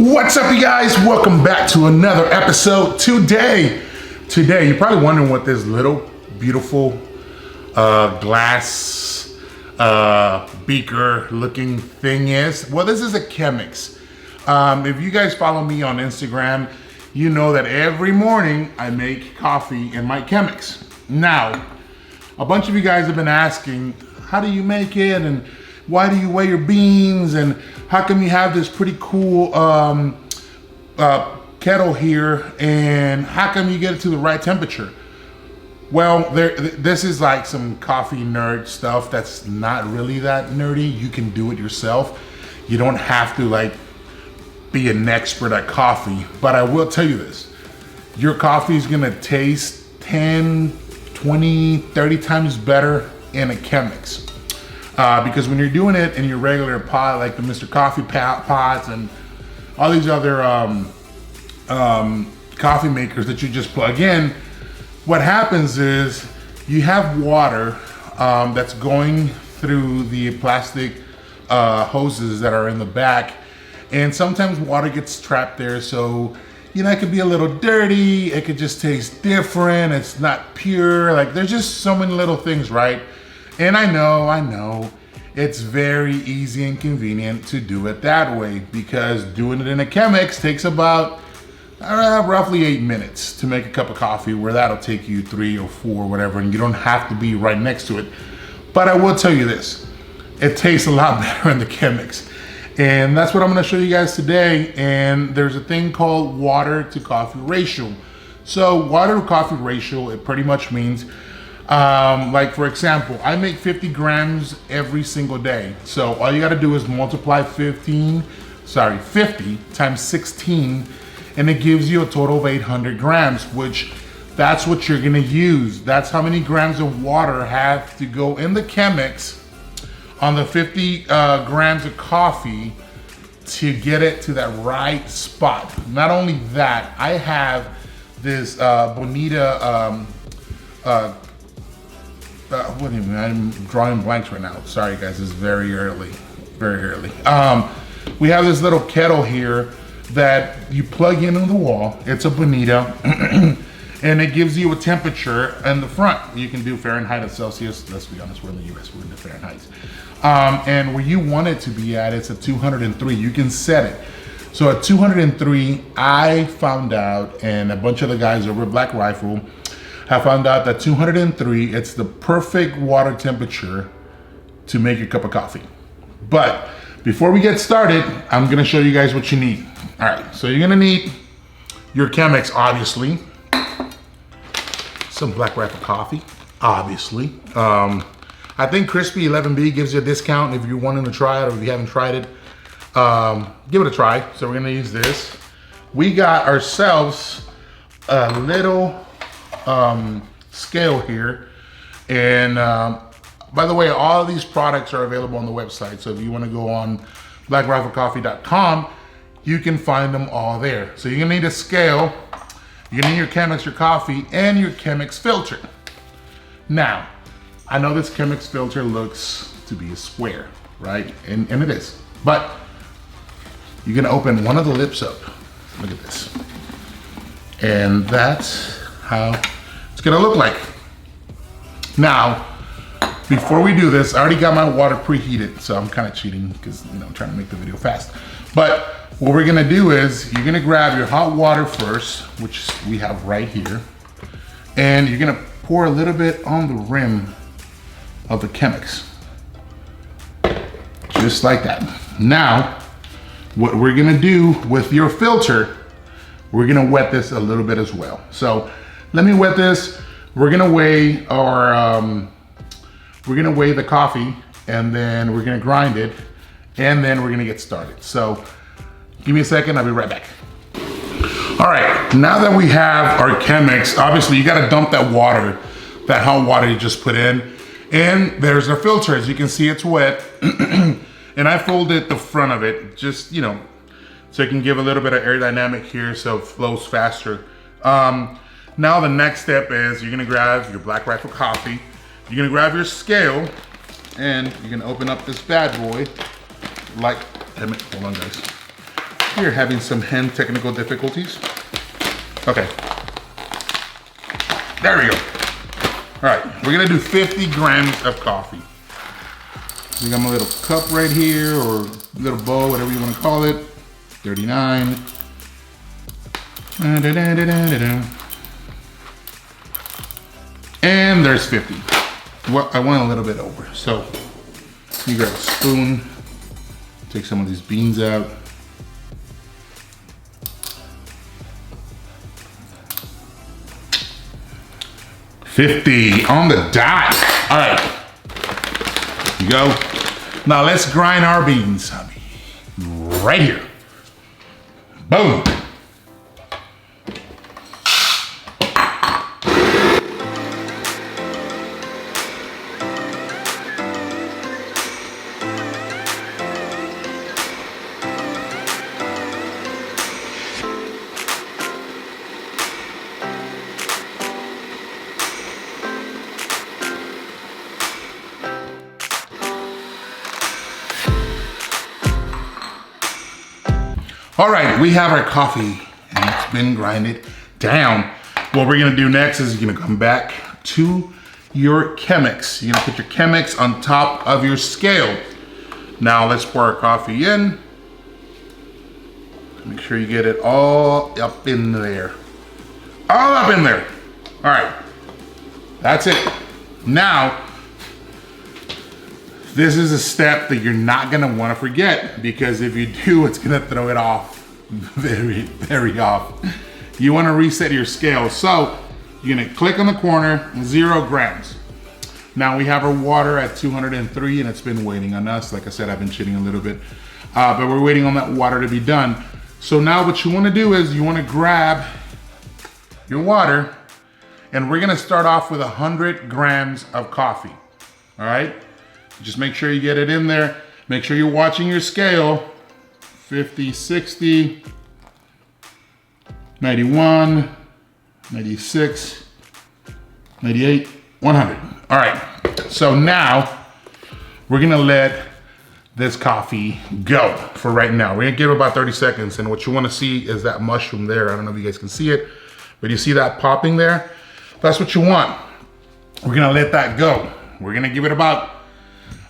What's up, you guys? Welcome back to another episode. Today, you're probably wondering what this little beautiful glass beaker looking thing is. Well, this is a Chemex. If you guys follow me on Instagram, you know that every morning I make coffee in my Chemex. Now, a bunch of you guys have been asking, how do you make it? And why do you weigh your beans? And how come you have this pretty cool kettle here? And how come you get it to the right temperature? Well, this is like some coffee nerd stuff that's not really that nerdy. You can do it yourself. You don't have to like be an expert at coffee. But I will tell you this, your coffee is gonna taste 10, 20, 30 times better in a Chemex. Because when you're doing it in your regular pot, like the Mr. Coffee pots and all these other coffee makers that you just plug in, what happens is you have water that's going through the plastic hoses that are in the back, and sometimes water gets trapped there. So, you know, it could be a little dirty, it could just taste different, it's not pure, like there's just so many little things, right? And I know, it's very easy and convenient to do it that way, because doing it in a Chemex takes about roughly 8 minutes to make a cup of coffee, where that'll take you 3 or 4, whatever, and you don't have to be right next to it. But I will tell you this, it tastes a lot better in the Chemex. And that's what I'm gonna show you guys today. And there's a thing called water to coffee ratio. So water to coffee ratio, it pretty much means, like for example, I make 50 grams every single day. So all you gotta do is multiply 50 times 16, and it gives you a total of 800 grams, which that's what you're gonna use. That's how many grams of water have to go in the Chemex on the 50 grams of coffee to get it to that right spot. Not only that, I have this Bonita, what do you mean? I'm drawing blanks right now. Sorry guys, it's very early. We have this little kettle here that you plug into the wall. It's a Bonita, and it gives you a temperature in the front. You can do Fahrenheit and Celsius. Let's be honest, we're in the US, we're in the Fahrenheit. And where you want it to be at, it's at 203. You can set it. So at 203, I found out, and a bunch of the guys over at Black Rifle have found out that 203, it's the perfect water temperature to make your cup of coffee. But before we get started, I'm gonna show you guys what you need. All right, so you're gonna need your Chemex, obviously. Some Black Rifle coffee, obviously. I think Crispy 11B gives you a discount if you're wanting to try it, or if you haven't tried it, give it a try. So we're gonna use this. We got ourselves a little scale here. And by the way, all of these products are available on the website. So if you wanna go on blackriflecoffee.com, you can find them all there. So you're gonna need a scale, you're gonna need your Chemex, your coffee, and your Chemex filter. Now, I know this Chemex filter looks to be a square, right? And it is. But you're gonna open one of the lips up. Look at this. And that's how it's gonna look like. Now, before we do this, I already got my water preheated, so I'm kind of cheating because, you know, I'm trying to make the video fast. But what we're gonna do is you're gonna grab your hot water first, which we have right here, and you're gonna pour a little bit on the rim of the Chemex, just like that. Now, what we're gonna do with your filter, we're gonna wet this a little bit as well. So let me wet this. We're gonna weigh our, we're gonna weigh the coffee, and then we're gonna grind it, and then we're gonna get started. So give me a second, I'll be right back. All right, now that we have our Chemex, obviously you gotta dump that water, that hot water you just put in, and there's our filter. As you can see, it's wet. And I folded the front of it, just, you know, so it can give a little bit of aerodynamic here so it flows faster. Now the next step is you're gonna grab your Black Rifle coffee, you're gonna grab your scale, and you're gonna open up this bad boy, like, hold on guys. You're having some hand technical difficulties. Okay. There we go. All right, we're gonna do 50 grams of coffee. We got my little cup right here, or little bowl, whatever you wanna call it. 39. And there's 50. Well, I went a little bit over. So you grab a spoon, take some of these beans out. $50 on the dot. All right, here you go. Now let's grind our beans. Right here. Boom. All right, we have our coffee and it's been grinded down. What we're gonna do next is you're gonna come back to your Chemex. You're gonna put your Chemex on top of your scale. Now let's pour our coffee in. Make sure you get it all up in there. All up in there. All right, that's it. Now, this is a step that you're not gonna wanna forget, because if you do, it's gonna throw it off very, very off. You wanna reset your scale. So you're gonna click on the corner, 0 grams. Now we have our water at 203 and it's been waiting on us. Like I said, I've been cheating a little bit, but we're waiting on that water to be done. So now what you wanna do is you wanna grab your water, and we're gonna start off with 100 grams of coffee, all right? Just make sure you get it in there. Make sure you're watching your scale. 50, 60, 91, 96, 98, 100. All right, so now we're gonna let this coffee go for right now. We're gonna give it about 30 seconds, and what you wanna see is that mushroom there. I don't know if you guys can see it, but you see that popping there? That's what you want. We're gonna let that go. We're gonna give it about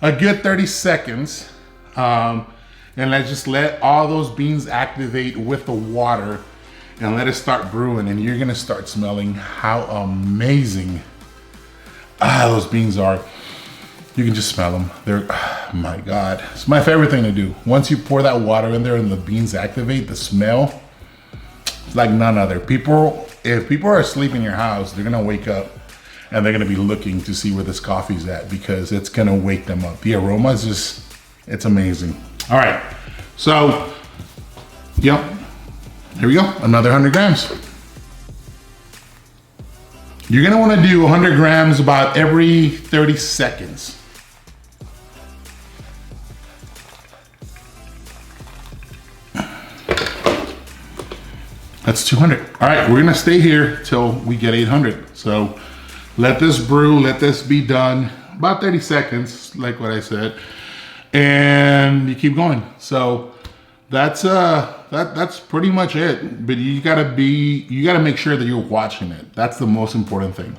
a good 30 seconds, and let's just let all those beans activate with the water and let it start brewing, and you're gonna start smelling how amazing those beans are. You can just smell them. They're, oh my God. It's my favorite thing to do. Once you pour that water in there and the beans activate, the smell, it's like none other. If people are asleep in your house, they're gonna wake up and they're gonna be looking to see where this coffee's at, because it's gonna wake them up. The aroma is just, it's amazing. All right, so, yep, here we go, another 100 grams. You're gonna wanna do 100 grams about every 30 seconds. That's 200. All right, we're gonna stay here till we get 800. So let this brew, let this be done, about 30 seconds, like what I said, and you keep going. So that's pretty much it. But you gotta make sure that you're watching it. That's the most important thing.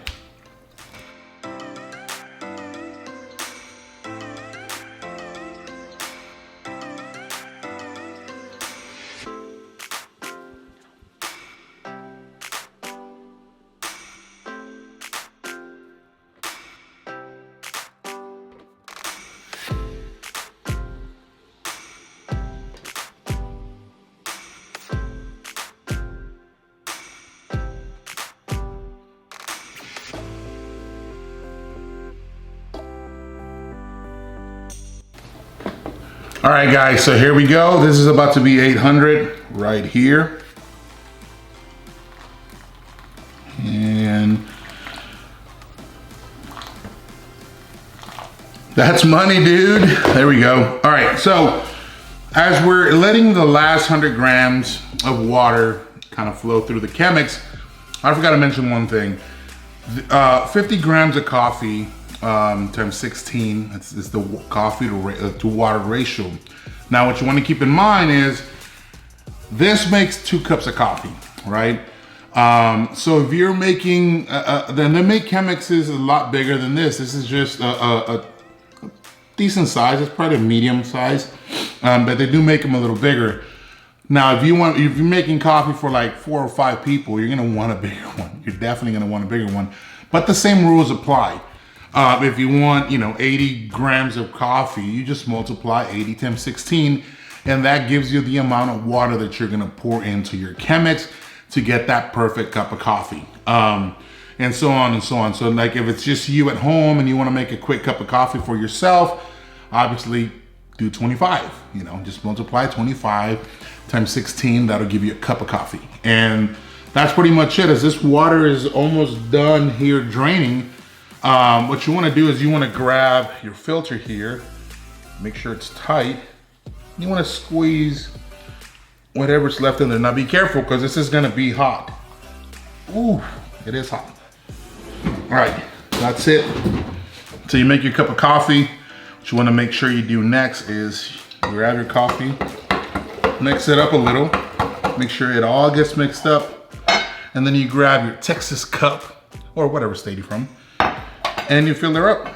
All right, guys, so here we go. This is about to be 800 right here. And that's money, dude. There we go. All right, so as we're letting the last 100 grams of water kind of flow through the Chemex, I forgot to mention one thing. 50 grams of coffee times 16, it's the coffee to water ratio. Now what you want to keep in mind is This makes 2 cups of coffee, right? So if you're making, then they make Chemexes a lot bigger than this. This is just a decent size. It's probably a medium size, but they do make them a little bigger. Now, if you're making coffee for like 4 or 5 people, you're gonna want a bigger one. You're definitely gonna want a bigger one. But the same rules apply. If you want, 80 grams of coffee, you just multiply 80 times 16, and that gives you the amount of water that you're gonna pour into your Chemex to get that perfect cup of coffee. And so on and so on. So like if it's just you at home and you wanna make a quick cup of coffee for yourself, obviously do 25, just multiply 25 times 16, that'll give you a cup of coffee. And that's pretty much it. As this water is almost done here draining, what you wanna do is you wanna grab your filter here, make sure it's tight. You wanna squeeze whatever's left in there. Now be careful, because this is gonna be hot. Ooh, it is hot. All right, that's it. So you make your cup of coffee. What you wanna make sure you do next is you grab your coffee, mix it up a little, make sure it all gets mixed up, and then you grab your Texas cup, or whatever state you're from, and you fill her up.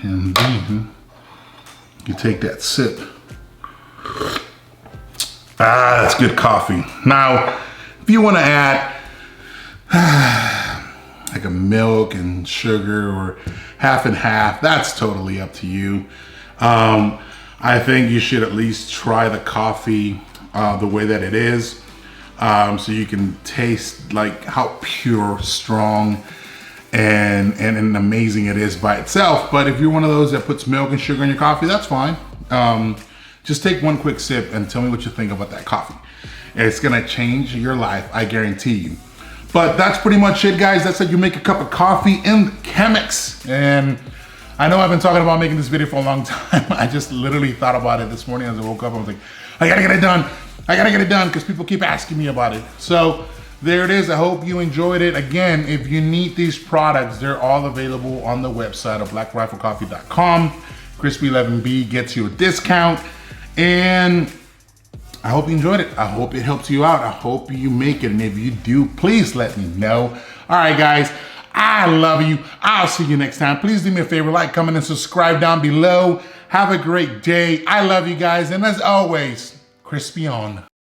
And then you take that sip. Ah, that's good coffee. Now, if you want to add like a milk and sugar or half and half, that's totally up to you. I think you should at least try the coffee the way that it is, so you can taste like how pure, strong, and amazing it is by itself. But if you're one of those that puts milk and sugar in your coffee, that's fine. Just take one quick sip and tell me what you think about that coffee. It's gonna change your life, I guarantee you. But that's pretty much it, guys. That's how you make a cup of coffee in Chemex. And I know I've been talking about making this video for a long time. I just literally thought about it this morning as I woke up. I was like, I gotta get it done. I gotta get it done, because people keep asking me about it. So there it is. I hope you enjoyed it. Again, if you need these products, they're all available on the website of blackriflecoffee.com. Crispy 11B gets you a discount. And I hope you enjoyed it. I hope it helps you out. I hope you make it. And if you do, please let me know. All right, guys, I love you. I'll see you next time. Please do me a favor, like, comment, and subscribe down below. Have a great day. I love you guys. And as always, crispy on.